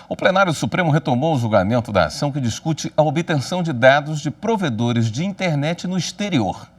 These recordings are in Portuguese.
O plenário do Supremo retomou o julgamento da ação que discute a obtenção de dados de provedores de internet no exterior.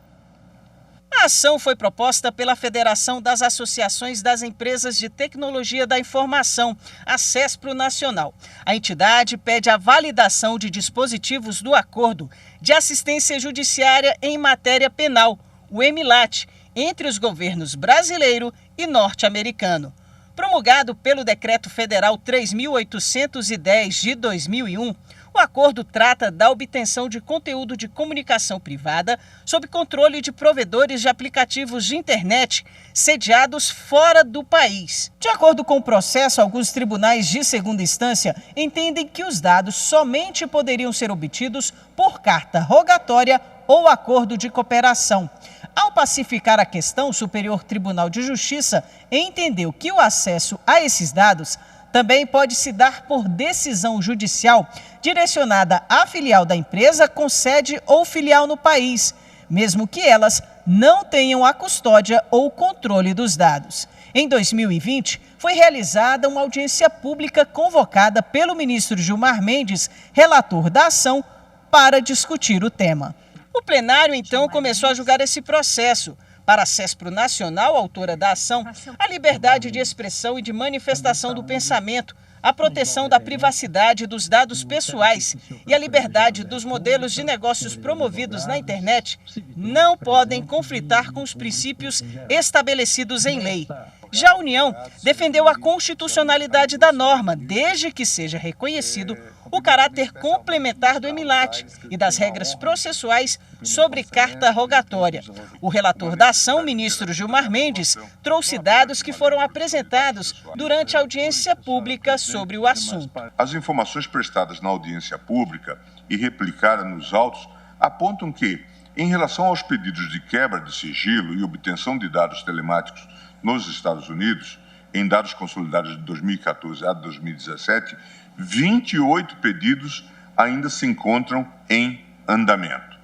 A ação foi proposta pela Federação das Associações das Empresas de Tecnologia da Informação, a CESPRO Nacional. A entidade pede a validação de dispositivos do Acordo de Assistência Judiciária em Matéria Penal, o EMILAT, entre os governos brasileiro e norte-americano. Promulgado pelo Decreto Federal 3.810 de 2001, o acordo trata da obtenção de conteúdo de comunicação privada sob controle de provedores de aplicativos de internet sediados fora do país. De acordo com o processo, alguns tribunais de segunda instância entendem que os dados somente poderiam ser obtidos por carta rogatória ou acordo de cooperação. Ao pacificar a questão, o Superior Tribunal de Justiça entendeu que o acesso a esses dados também pode se dar por decisão judicial direcionada à filial da empresa com sede ou filial no país, mesmo que elas não tenham a custódia ou controle dos dados. Em 2020, foi realizada uma audiência pública convocada pelo ministro Gilmar Mendes, relator da ação, para discutir o tema. O plenário, então, começou a julgar esse processo. Para a CESPRO Nacional, autora da ação, a liberdade de expressão e de manifestação do pensamento, a proteção da privacidade dos dados pessoais e a liberdade dos modelos de negócios promovidos na internet não podem conflitar com os princípios estabelecidos em lei. Já a União defendeu a constitucionalidade da norma, desde que seja reconhecido o caráter complementar do EMILAT e das regras processuais sobre carta rogatória. O relator da ação, ministro Gilmar Mendes, trouxe dados que foram apresentados durante a audiência pública sobre o assunto. As informações prestadas na audiência pública e replicadas nos autos apontam que, em relação aos pedidos de quebra de sigilo e obtenção de dados telemáticos nos Estados Unidos, em dados consolidados de 2014 a 2017, 28 pedidos ainda se encontram em andamento,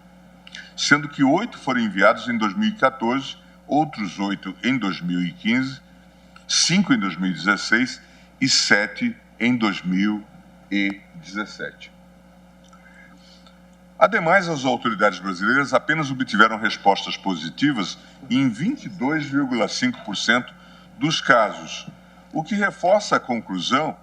sendo que 8 foram enviados em 2014, outros 8 em 2015, 5 em 2016 e 7 em 2017. Ademais, as autoridades brasileiras apenas obtiveram respostas positivas em 22,5% dos casos, o que reforça a conclusão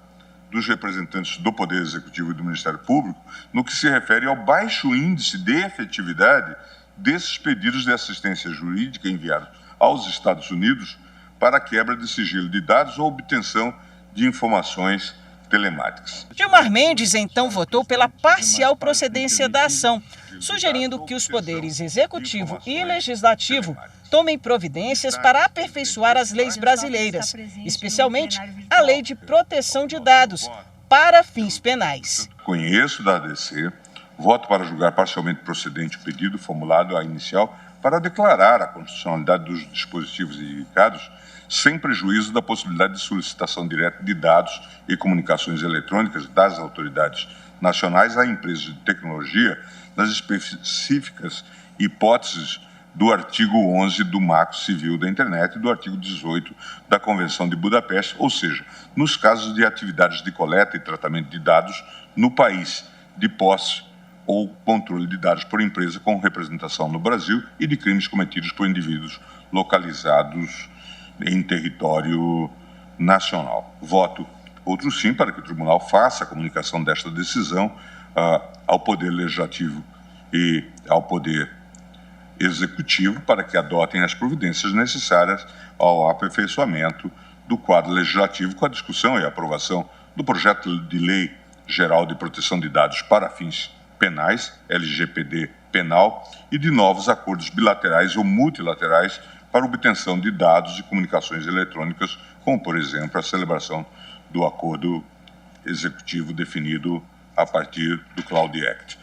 dos representantes do Poder Executivo e do Ministério Público no que se refere ao baixo índice de efetividade desses pedidos de assistência jurídica enviados aos Estados Unidos para a quebra de sigilo de dados ou obtenção de informações telemáticas. Gilmar Mendes, então, votou pela parcial procedência da ação, sugerindo que os poderes executivo e legislativo tomem providências para aperfeiçoar as leis brasileiras, especialmente a Lei de Proteção de Dados, para fins penais. Conheço da ADC, voto para julgar parcialmente procedente o pedido formulado à inicial para declarar a constitucionalidade dos dispositivos indicados, sem prejuízo da possibilidade de solicitação direta de dados e comunicações eletrônicas das autoridades nacionais a empresas de tecnologia nas específicas hipóteses do artigo 11 do Marco Civil da Internet e do artigo 18 da Convenção de Budapeste, ou seja, nos casos de atividades de coleta e tratamento de dados no país, de posse ou controle de dados por empresa com representação no Brasil e de crimes cometidos por indivíduos localizados em território nacional. Voto outro sim para que o tribunal faça a comunicação desta decisão ao Poder Legislativo e ao Poder Executivo para que adotem as providências necessárias ao aperfeiçoamento do quadro legislativo com a discussão e aprovação do projeto de Lei Geral de Proteção de Dados para fins penais, LGPD penal, e de novos acordos bilaterais ou multilaterais para obtenção de dados e comunicações eletrônicas, como, por exemplo, a celebração do acordo executivo definido a partir do Cloud Act.